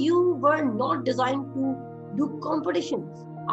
you were not designed to do competitions।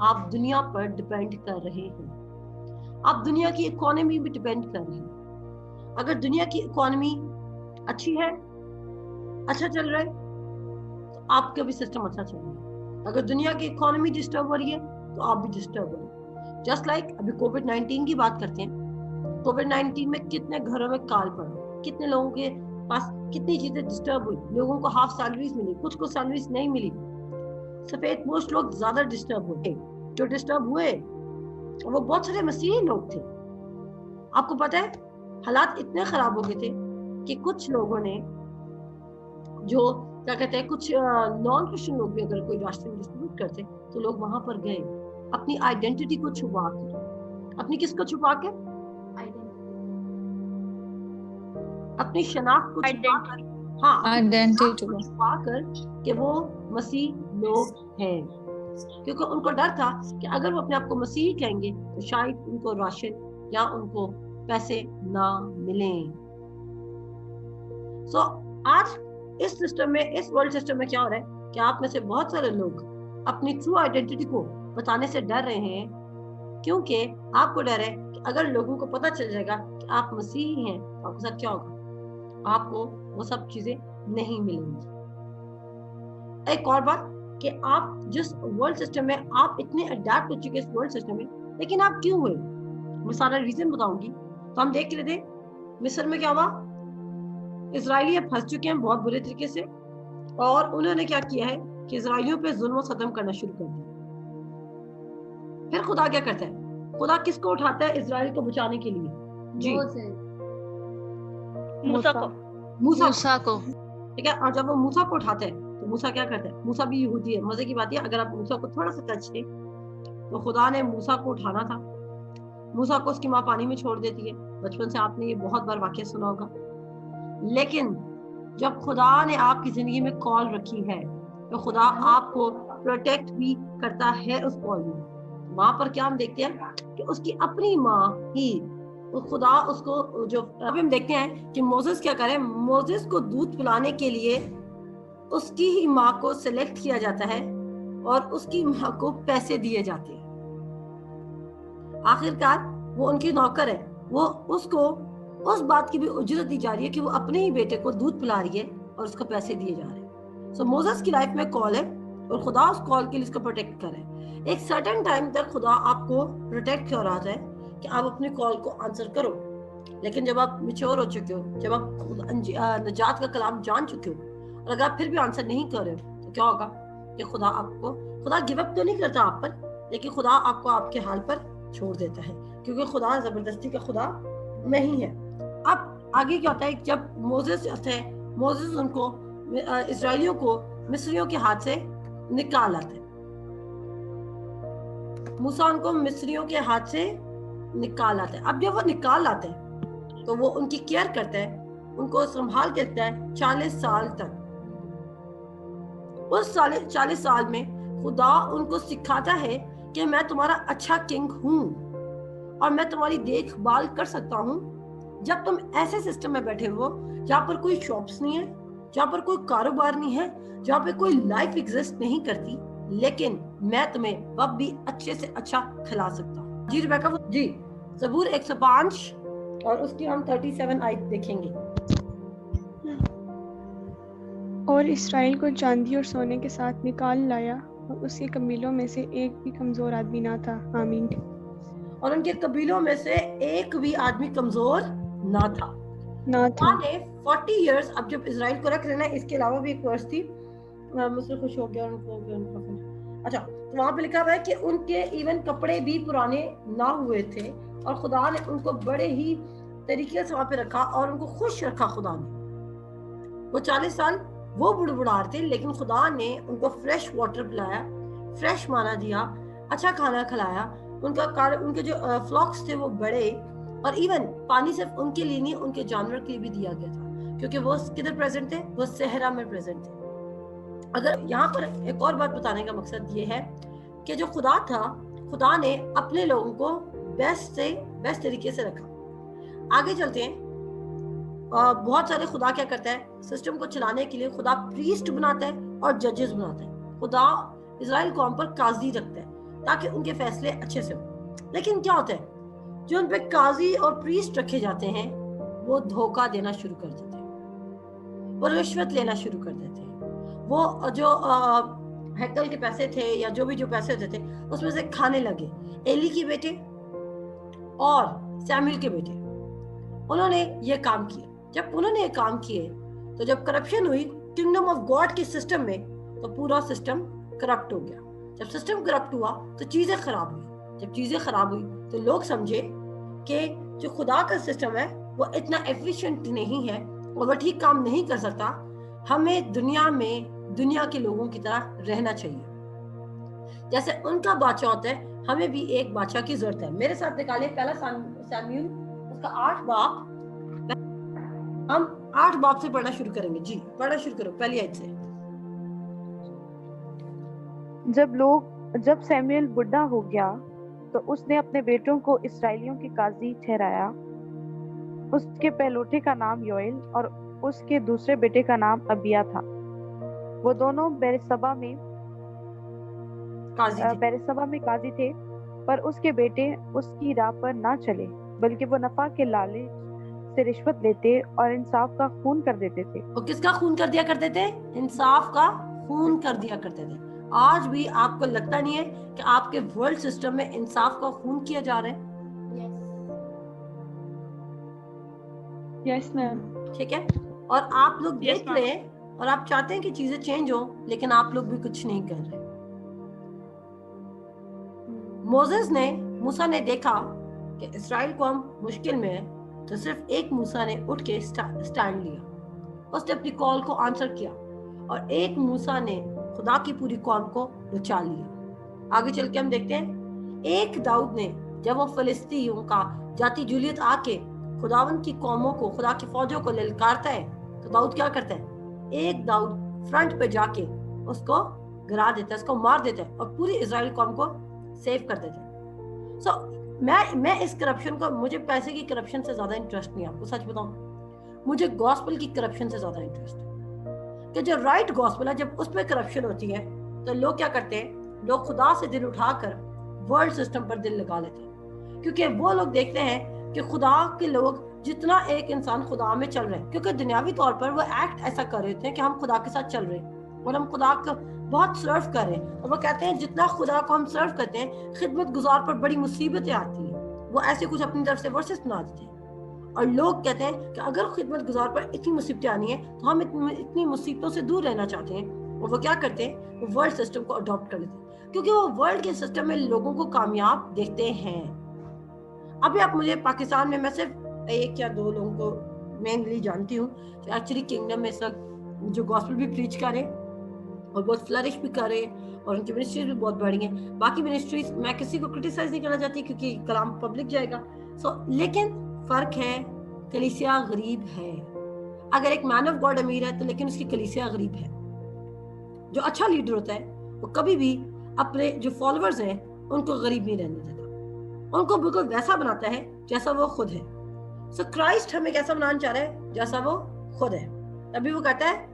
آپ دنیا پر depend کر رہے ہیں, آپ دنیا کی اکانومی بھی ڈپینڈ کر رہے ہیں. اگر دنیا کی اکانومی اچھی ہے, اچھا چل رہا ہے, تو آپ کا بھی سسٹم اچھا چل رہا ہے. اگر دنیا کی اکانومی ڈسٹرب ہو رہی ہے تو آپ بھی ڈسٹرب ہو رہے ہیں. جسٹ لائک ابھی کووڈ-19 کی بات کرتے ہیں. کووڈ-19 میں کتنے گھروں میں کال پڑا, کتنے لوگوں کے پاس کتنی چیزیں ڈسٹرب ہوئی, لوگوں کو ہاف سیلریز ملی, کچھ کو سیلریز نہیں ملی. سفید پوش لوگ زیادہ ڈسٹرب ہوئے. جو ڈسٹرب ہوئے وہ بہت سارے مسیحی لوگ تھے. آپ کو پتا ہے حالات اتنے خراب ہو گئے تھے کہ کچھ لوگوں نے, جو کیا کہتے ہیں, کچھ نان کرسچن لوگ بھی اگر کوئی راشن ڈسٹریبیوٹ کرتے تو لوگ وہاں پر گئے اپنی آئیڈینٹی کو چھپا کر. اپنی کس کو چھپا کے؟ اپنی شناخت کو چھپا کر, آئیڈینٹی چھپا کر کہ وہ مسیح لوگ ہیں, کیونکہ ان کو ڈر تھا کہ اگر وہ اپنے آپ کو مسیحی کہیں گے تو شاید ان کو راشن یا ان کو پیسے نہ ملیں. سو آج اس سسٹم میں, اس ورلڈ سسٹم میں کیا ہو رہا ہے کہ آپ میں سے بہت سارے لوگ اپنی ٹرو آئیڈینٹی کو بتانے سے ڈر رہے ہیں, کیونکہ آپ کو ڈر ہے کہ اگر لوگوں کو پتہ چل جائے گا کہ آپ مسیحی ہیں تو آپ کے ساتھ کیا ہوگا, آپ کو وہ سب چیزیں نہیں ملیں گی. ایک اور بات کہ آپ جس ورلڈ سسٹم میں آپ اتنے اڈیپٹ ہو چکے اس ورلڈ سسٹم میں, لیکن آپ کیوں ہوئے, میں سارا ریزن بتاؤں گی. تو ہم دیکھ لیتے مصر میں کیا ہوا. اسرائیلی اب پھنس چکے ہیں بہت برے طریقے سے, اور انہوں نے کیا کیا ہے کہ اسرائیلیوں پہ ظلم و ستم کرنا شروع کر دیا. پھر خدا کیا کرتا ہے, خدا کس کو اٹھاتا ہے اسرائیل کو بچانے کے لیے؟ جی موسیٰ کو. ٹھیک ہے, اور جب وہ موسیٰ کو اٹھاتا ہے تو موسیٰ کیا کرتا ہے, موسیٰ بھی یہودی ہے. مزے کی بات ہے, اگر آپ موسیٰ کو تھوڑا سا ٹچ لیں تو خدا نے موسیٰ کو اٹھانا تھا. موسیٰ کو اس کی ماں پانی میں چھوڑ دیتی ہے. بچپن سے آپ نے یہ بہت بار واقعہ سنا ہوگا. لیکن جب خدا نے آپ کی زندگی میں کال رکھی ہے تو خدا آپ کو پروٹیکٹ بھی کرتا ہے اس کال میں. وہاں پر کیا ہم دیکھتے ہیں کہ اس کی اپنی ماں ہی, خدا اس کو, جو ابھی ہم دیکھتے ہیں کہ موسیس کیا کرے, موسیس کو دودھ پلانے کے لیے اس کی ہی ماں کو سلیکٹ کیا جاتا ہے اور اس کی ماں کو پیسے دیے جاتے ہیں. آخرکار وہ ان کی نوکر ہے, وہ اس کو اس بات کی بھی اجرت دی جا رہی ہے کہ وہ اپنے ہی بیٹے کو دودھ پلا رہی ہے اور اس کو پیسے دیے جا رہے ہیں. سو موسیس کی لائف میں کال ہے اور خدا اس کال کے لیے اس کو پروٹیکٹ کر رہا ہے. ایک سرٹن ٹائم تک خدا آپ کو پروٹیکٹ کر رہا ہے کہ آپ اپنی کال کو آنسر کرو. لیکن جب آپ میچور ہو چکے ہو, جب آپ نجات کا کلام جان چکے ہو, اور اگر آپ پھر بھی آنسر نہیں کر رہے ہو تو کیا ہوگا کہ خدا گیو اپ تو نہیں کرتا آپ پر, لیکن خدا آپ کو آپ کے حال پر چھوڑ دیتا ہے, کیونکہ خدا زبردستی کا خدا نہیں ہے. اب آگے کیا ہوتا ہے, جب موسیس ہے, موسیس ان کو اسرائیلیوں کو مصریوں کے ہاتھ سے نکال آتا ہے. موسیٰ ان کو مصریوں کے ہاتھ سے نکال آتا ہے. اب جب وہ نکال آتے ہیں تو وہ ان کی کیئر کرتا ہے, ان کو سنبھال کے رکھتا ہے 40 سال تک. اس 40 سال میں خدا ان کو سکھاتا ہے کہ میں تمہارا اچھا کنگ ہوں اور میں تمہاری دیکھ بھال کر سکتا ہوں. جب تم ایسے سسٹم میں بیٹھے ہو جہاں پر کوئی شاپس نہیں ہے, جہاں پر کوئی کاروبار نہیں ہے, جہاں پہ کوئی لائف ایگزسٹ نہیں کرتی, لیکن میں تمہیں اب بھی اچھے سے اچھا کھلا سکتا ہوں. جی ریبیکا, جی زبور 105 اور اس کی ہم 37 آیت دیکھیں گے. اور اسرائیل کو چاندی اور سونے کے ساتھ نکال لایا, اور اس کے قبیلوں میں سے ایک بھی کمزور آدمی نہ تھا. آمین. اور ان کے قبیلوں میں سے ایک بھی آدمی کمزور نہ تھا. 40 ایئرس. اب جب اسرائیل کو رکھ لینا, اس کے علاوہ بھی ایک ورس تھی, مجھ سے خوش ہو گیا ان کو. اچھا, تو وہاں پہ لکھا ہوا ہے کہ ان کے ایون کپڑے بھی پرانے نہ ہوئے تھے, اور خدا نے ان کو بڑے ہی طریقے سے وہاں پہ رکھا اور ان کو خوش رکھا. خدا نے وہ 40 سال وہ بڑھڑا تھے, لیکن خدا نے ان کو فریش واٹر پلایا, فریش مانا دیا, اچھا کھانا کھلایا. ان کے جو فلاکس تھے وہ بڑے, اور ایون پانی صرف ان کے لیے نہیں, ان کے جانور کے لیے بھی دیا گیا تھا, کیونکہ وہ کدھر پریزنٹ تھے, وہ صحرا میں پریزنٹ تھے. اگر یہاں پر ایک اور بات بتانے کا مقصد یہ ہے کہ جو خدا تھا, خدا نے اپنے لوگوں کو بیسٹ طریقے سے رکھا. آگے چلتے ہیں. بہت سارے خدا کیا کرتا ہے, سسٹم کو چلانے کے لیے خدا پریسٹ بناتا ہے اور ججز بناتا ہے. خدا اسرائیل قوم پر قاضی رکھتا ہے تاکہ ان کے فیصلے اچھے سے ہوں. لیکن کیا ہوتا ہے، جو ان پہ قاضی اور پریسٹ رکھے جاتے ہیں وہ دھوکہ دینا شروع کر دیتے ہیں، وہ رشوت لینا شروع کر دیتے ہیں، وہ جو ہیکل کے پیسے تھے یا جو پیسے ہوتے تھے اس میں سے کھانے لگے. ایلی کے بیٹے اور سیموئل کے بیٹے انہوں نے یہ کام کیا. جب انہوں نے یہ کام کیے تو جب کرپشن ہوئی کنگڈم آف گاڈ کے سسٹم میں تو پورا سسٹم کرپٹ ہو گیا. جب سسٹم کرپٹ ہوا تو چیزیں خراب ہوئی. جب چیزیں خراب ہوئی تو لوگ سمجھے کہ جو خدا کا سسٹم ہے وہ اتنا ایفیشینٹ نہیں ہے اور وہ ٹھیک کام نہیں کر سکتا. ہمیں دنیا میں دنیا کے لوگوں کی طرح رہنا چاہیے. جیسے ان کا بادشاہ ہوتا ہے ہمیں بھی ایک بادشاہ کی ضرورت ہے. میرے ساتھ نکالے پہلا سیموئل اس کا 8 باب. ہم 8 باب سے پڑھنا شروع کریں گے. جی پڑھنا شروع کرو پہلی آیت سے. جب سیموئل بڈھا ہو گیا تو اس نے اپنے بیٹوں کو اسرائیلیوں کے قاضی ٹھہرایا. اس کے پہلوٹے کا نام یوئیل اور اس کے دوسرے بیٹے کا نام ابیا تھا. وہ دونوں بیرسبا میں قاضی تھے، پر اس کے بیٹے اس کی راہ پر نہ چلے، بلکہ وہ نفع کے لالچ سے رشوت لیتے اور انصاف کا خون کر دیتے تھے. وہ کس کا خون کر دیا کرتے تھے؟ انصاف کا خون کر دیا کرتے تھے. آج بھی آپ کو لگتا نہیں ہے کہ آپ کے ورلڈ سسٹم میں انصاف کا خون کیا جا رہا ہے؟ یس میم. ٹھیک ہے. اور آپ لوگ دیکھ رہے ہیں اور آپ چاہتے ہیں کہ چیزیں چینج ہو، لیکن آپ لوگ بھی کچھ نہیں کر رہے. موسیٰ نے دیکھا کہ اسرائیل قوم مشکل میں ہے تو صرف ایک موسیٰ نے اٹھ کے سٹینڈ لیا. اس نے اپنی کال کو آنسر کیا اور ایک موسیٰ نے خدا کی پوری قوم کو بچا لیا. آگے چل کے ہم دیکھتے ہیں ایک داؤد نے جب وہ فلسطینیوں کا جاتی جولیت آ کے خداوند کی قوموں کو، خدا کی فوجوں کو للکارتا ہے تو داؤد کیا کرتا ہے؟ ایک داؤد فرنٹ پہ جا کے اس کو گرا دیتا ہے، اس کو مار دیتا ہے اور پوری اسرائیل قوم کو سیو کر دیتا ہے. سو میں اس کرپشن کو، مجھے پیسے کی کرپشن سے زیادہ انٹرسٹ نہیں. آپ کو سچ بتاؤں، مجھے گاسپل کی کرپشن سے زیادہ انٹرسٹ ہے کہ جو رائٹ گاسپل ہے جب اس پہ کرپشن ہوتی ہے تو لوگ کیا کرتے ہیں؟ لوگ خدا سے دل اٹھا کر ورلڈ سسٹم پر دل لگا لیتے ہیں، کیونکہ وہ لوگ دیکھتے ہیں کہ خدا کے لوگ جتنا ایک انسان خدا میں چل رہے ہیں، کیونکہ دنیاوی طور پر وہ ایکٹ ایسا کر رہے ہیں کہ ہم خدا کے ساتھ چل رہے ہیں اور ہم خدا کو بہت سرو کر رہے ہیں. اور وہ کہتے ہیں جتنا خدا کو ہم سرو کرتے ہیں، خدمت گزار پر بڑی مصیبتیں آتی ہیں. وہ ایسے کچھ اپنی طرف سے ورسز بنا دیتے ہیں اور لوگ کہتے ہیں کہ اگر خدمت گزار پر اتنی مصیبتیں آنی ہیں تو ہم اتنی مصیبتوں سے دور رہنا چاہتے ہیں. اور وہ کیا کرتے ہیں؟ وہ ورلڈ سسٹم کو اڈاپٹ کر لیتے ہیں، کیونکہ وہ ورلڈ کے سسٹم میں لوگوں کو کامیاب دیکھتے ہیں. ابھی آپ مجھے پاکستان میں صرف 1 یا 2 لوگوں کو مینلی جانتی ہوں جو ایکچولی کنگڈم میں اس وقت جو گاسپل بھی پریچ کر رہے اور بہت فلرش بھی کر رہے ہیں اور ان کی منسٹریز بھی بہت بڑی ہیں. باقی منسٹریز میں کسی کو کرٹیسائز نہیں کرنا چاہتی کیونکہ کلام پبلک جائے گا. لیکن فرق ہے، کلیسیا غریب ہے. اگر ایک مین آف گاڈ امیر ہے تو لیکن اس کی کلیسیا غریب ہے. جو اچھا لیڈر ہوتا ہے وہ کبھی بھی اپنے جو فالوورز ہیں ان کو غریب نہیں رہنے دیتا، ان کو بالکل ویسا بناتا ہے جیسا وہ خود ہے. سو کرائسٹ ہمیں کیسا بنانا چاہ رہا ہے؟ جیسا وہ خود ہے. ابھی وہ کہتا ہے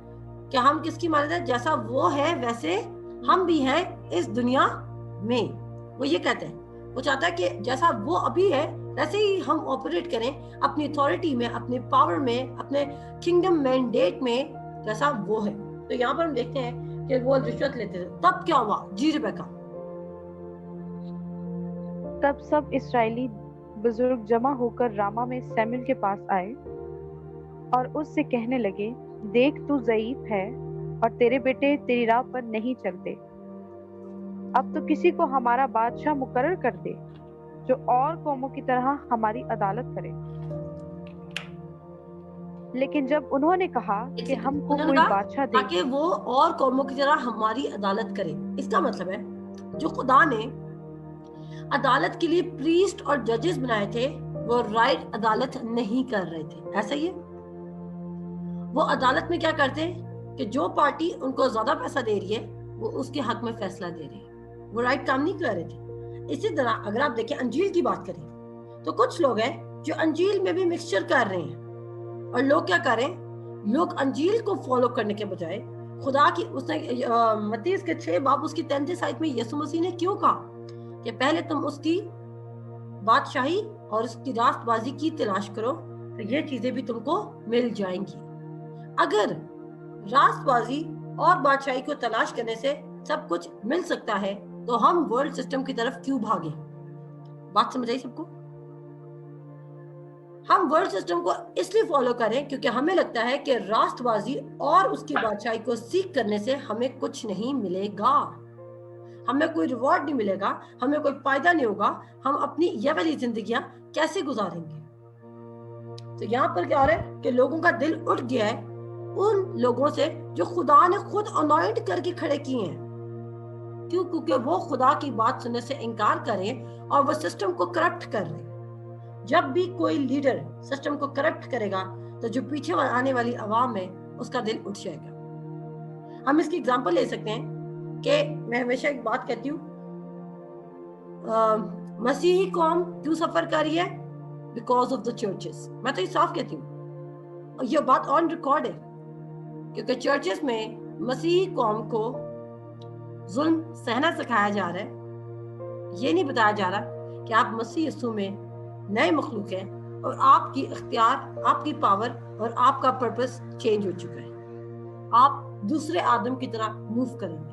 کہ ہم کس کی مانند ہیں؟ جیسا وہ ہے ویسے ہم بھی ہیں اس دنیا میں. وہ یہ کہتا ہے، وہ چاہتا ہے کہ جیسا وہ ابھی ہے ویسے ہی ہم آپریٹ کریں اپنی اتھارٹی میں، اپنے پاور میں، اپنے کنگڈم مینڈیٹ میں جیسا وہ ہے. تو یہاں پر ہم دیکھتے ہیں کہ وہ رشوت لیتے تھے. تب کیا ہوا؟ جی ریبیکا. تب سب اسرائیلی بزرگ جمع ہو کر راما میں سیموئل کے پاس آئے اور اس سے کہنے لگے، دیکھ تو ضعیف ہے اور تیرے بیٹے تیری راہ پر نہیں چلتے. اب تو کسی کو ہمارا بادشاہ مقرر کر دے جو اور قوموں کی طرح ہماری عدالت کرے. لیکن جب انہوں نے کہا کہ ہم کو کوئی بادشاہ دے تاکہ وہ اور قوموں کی طرح ہماری عدالت کرے، اس کا مطلب ہے جو خدا نے عدالت کے لیے پریسٹ اور ججز بنائے تھے وہ رائٹ عدالت نہیں کر رہے تھے. ایسا ہی ہے، وہ عدالت میں کیا کرتے ہیں کہ جو پارٹی ان کو زیادہ پیسہ دے رہی ہے وہ اس کے حق میں فیصلہ دے رہی ہے. وہ رائٹ کام نہیں کر رہے تھے. اسی طرح اگر آپ دیکھیں انجیل کی بات کریں تو کچھ لوگ ہیں جو انجیل میں بھی مکسچر کر رہے ہیں اور لوگ کیا کر رہے ہیں؟ لوگ انجیل کو فالو کرنے کے بجائے خدا کی، اس نے متی اس کے 6 باب اس کی 33 آیت میں یسوع مسیح نے کیوں کہا کہ پہلے تم اس کی بادشاہی اور اس کی راست بازی کی تلاش کرو تو یہ چیزیں بھی تم کو مل جائیں گی. اگر راست بازی اور بادشاہی کو تلاش کرنے سے سب کچھ مل سکتا ہے تو ہم ورلڈ سسٹم کی طرف کیوں بھاگیں؟ بات سمجھ آئی سب کو؟ ہم ورلڈ سسٹم کو اس لیے فالو کریں کیونکہ ہمیں لگتا ہے کہ راست بازی اور اس کی بادشاہی کو سیکھ کرنے سے ہمیں کچھ نہیں ملے گا، ہمیں کوئی ریوارڈ نہیں ملے گا، ہمیں کوئی فائدہ نہیں ہوگا، ہم اپنی یہ والی زندگیاں کیسے گزاریں گے؟ تو یہاں پر کیا ہو رہا ہے کہ لوگوں کا دل اٹھ گیا ہے ان لوگوں سے جو خدا نے خود انوائنٹ کر کے کھڑے کیے ہیں. کیوں؟ کیونکہ وہ خدا کی بات سننے سے انکار کریں اور وہ سسٹم کو کرپٹ کر رہے ہیں. جب بھی کوئی لیڈر سسٹم کو کرپٹ کرے گا تو جو پیچھے آنے والی عوام ہے اس کا دل اٹھ جائے گا. ہم اس کی اگزامپل لے سکتے ہیں کہ میں ہمیشہ ایک بات کہتی ہوں، مسیحی قوم کیوں سفر کر رہی ہے؟ Because of the churches. میں تو یہ صاف کہتی ہوں اور یہ بات آن ریکارڈ ہے کیونکہ چرچز میں مسیحی قوم کو ظلم سہنا سکھایا جا رہا ہے. یہ نہیں بتایا جا رہا کہ آپ مسیح یسوع میں نئے مخلوق ہیں اور آپ کی اختیار، آپ کی پاور اور آپ کا پرپس چینج ہو چکا ہے، آپ دوسرے آدم کی طرح موو کریں گے.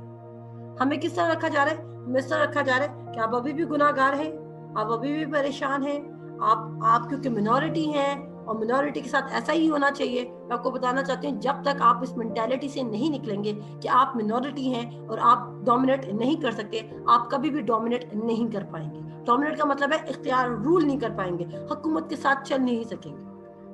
ہمیں کس طرح رکھا جا رہا ہے؟ ہمیں اس طرح رکھا جا رہا ہے کہ آپ ابھی بھی گناہ گار ہیں، آپ ابھی بھی پریشان ہیں، آپ کیونکہ منورٹی ہیں اور منورٹی کے ساتھ ایسا ہی ہونا چاہیے. میں آپ کو بتانا چاہتی ہوں جب تک آپ اس مینٹیلٹی سے نہیں نکلیں گے کہ آپ منورٹی ہیں اور آپ ڈومینیٹ نہیں کر سکتے، آپ کبھی بھی ڈومینیٹ نہیں کر پائیں گے. ڈومینیٹ کا مطلب ہے اختیار، رول نہیں کر پائیں گے، حکومت کے ساتھ چل نہیں سکیں گے.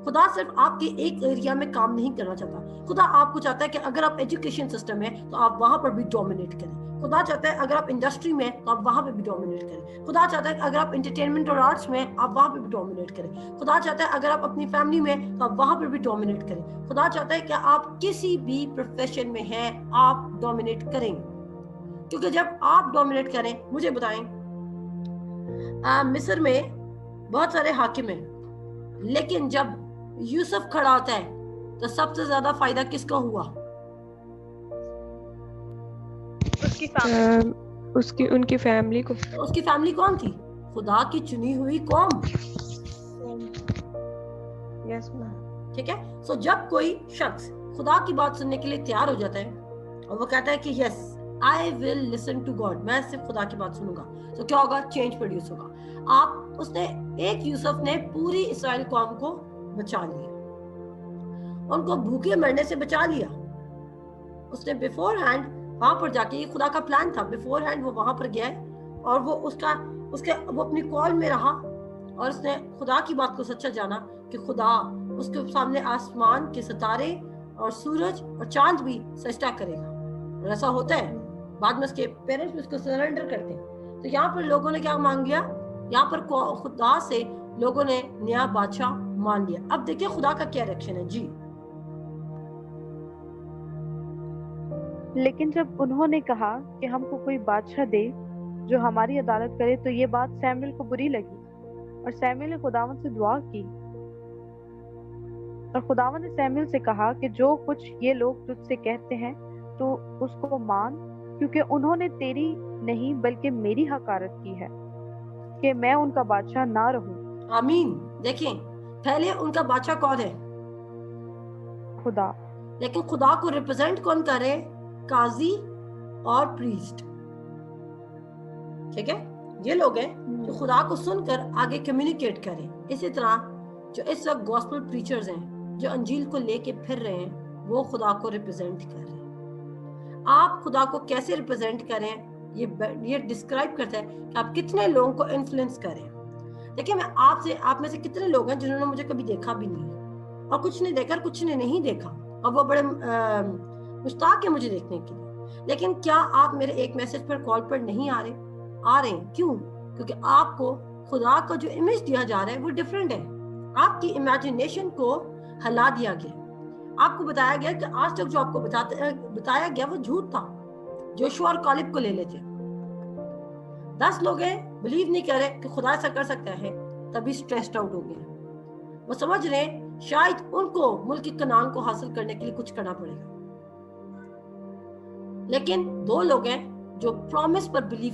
خدا صرف آپ کے ایک ایریا میں کام نہیں کرنا چاہتا، خدا آپ کو چاہتا ہے کہ اگر آپ ایجوکیشن سسٹم ہے تو آپ وہاں پر بھی ڈومینیٹ کریں. خدا چاہتا ہے اگر آپ انڈسٹری میں تو آپ وہاں پہ بھی ڈومینیٹ کریں. خدا چاہتا ہے کہ اگر آپ انٹرٹینمنٹ اور آرٹس میں آپ وہاں پہ بھی ڈومینیٹ کریں. خدا چاہتا ہے اگر آپ اپنی فیملی میں تو آپ وہاں پہ بھی ڈومینیٹ کریں. خدا چاہتا ہے کہ آپ کسی بھی پروفیشن میں ہیں آپ ڈومینیٹ کریں، کیونکہ جب آپ ڈومینیٹ کریں، مجھے بتائیں مصر میں بہت سارے حاکم ہیں لیکن جب یوسف کھڑا ہوتا ہے تو سب سے زیادہ فائدہ کس کو ہوا؟ ان کی فیملی کو. اس کی فیملی کون تھی؟ خدا کی چنی ہوئی قوم. یس میم. ٹھیک ہے. سو جب کوئی شخص خدا کی بات سننے کے لیے تیار ہو جاتا ہے اور وہ کہتا ہے کہ یس آئی ول لسن ٹو گاڈ، میں صرف خدا کی بات سنوں گا، تو کیا ہوگا؟ چینج پروڈیوس ہوگا. اس نے ایک یوسف نے پوری اسرائیل قوم کو بچا لیا، ان کو بھوکے مرنے سے بچا لیا. اس نے بیفور ہینڈ وہاں پر جا کے، یہ خدا کا پلان تھا، بیفور ہینڈ وہ وہاں پر گیا ہے اور وہ وہ اپنی کال میں رہا اور اس نے خدا کی بات کو سچا جانا کہ خدا اس کے سامنے آسمان کے ستارے اور سورج اور چاند بھی سجدہ کرے گا. اور ایسا ہوتا ہے. بعد میں اس کے پیرنٹس بھی اس کو سرنڈر کرتے ہیں. تو یہاں پر لوگوں نے کیا مانگ لیا؟ یہاں پر خدا سے لوگوں نے نیا بادشاہ مان لیا. اب دیکھیں خدا کا کیا ریئیکشن ہے. جی. لیکن جب انہوں نے کہا کہ ہم کو کوئی بادشاہ دے جو ہماری عدالت کرے تو یہ بات سیموئیل کو بری لگی، اور سیموئیل نے خداوند سے دعا کی. اور خداوند نے سیموئیل سے کہا کہ جو کچھ یہ لوگ تجھ سے کہتے ہیں تو اس کو مان، کیونکہ انہوں نے تیری نہیں بلکہ میری حقارت کی ہے کہ میں ان کا بادشاہ نہ رہوں. آمین. دیکھیں پہلے ان کا بادشاہ کون ہے؟ خدا. لیکن خدا کو ریپرزینٹ کون کرے؟ قاضی اور پریسٹ. ٹھیک ہے. یہ لوگ ہیں جو خدا کو سن کر آگے کمیونیکیٹ کریں. اسی طرح جو اس وقت گاسپل پریچرز ہیں جو انجیل کو لے کے پھر رہے ہیں وہ خدا کو ریپرزینٹ کر رہے ہیں. آپ خدا کو کیسے ریپرزینٹ کریں یہ ڈسکرائب کرتا ہے کہ آپ کتنے لوگوں کو انفلوئنس کریں. دیکھیں میں آپ میں سے کتنے لوگ ہیں جنہوں نے مجھے کبھی دیکھا بھی نہیں اور کچھ نے دیکھا کچھ نے نہیں دیکھا اور وہ بڑے مشتاق ہیں مجھے دیکھنے کے لیے. لیکن کیا آپ میرے ایک میسج پر کال پر نہیں آ رہے ہیں؟ کیوں؟ کیونکہ آپ کو خدا کا جو امیج دیا جا رہا ہے وہ ڈیفرنٹ ہے. آپ کی امیجنیشن کو ہلا دیا گیا. آپ کو بتایا گیا کہ آج تک جو آپ کو بتایا گیا وہ جھوٹ تھا. جوشوا اور کالب کو لے لیتے. 10 لوگ ہیں بلیو نہیں کر رہے کہ خدا ایسا کر سکتا ہے، تبھی سٹریسڈ آؤٹ ہو گئے. وہ سمجھ رہے ہیں شاید ان کو ملک کنعان کو حاصل کرنے کے لیے کچھ کرنا پڑے گا. لیکن 2 لوگ ہیں جو پرومس پر بلیو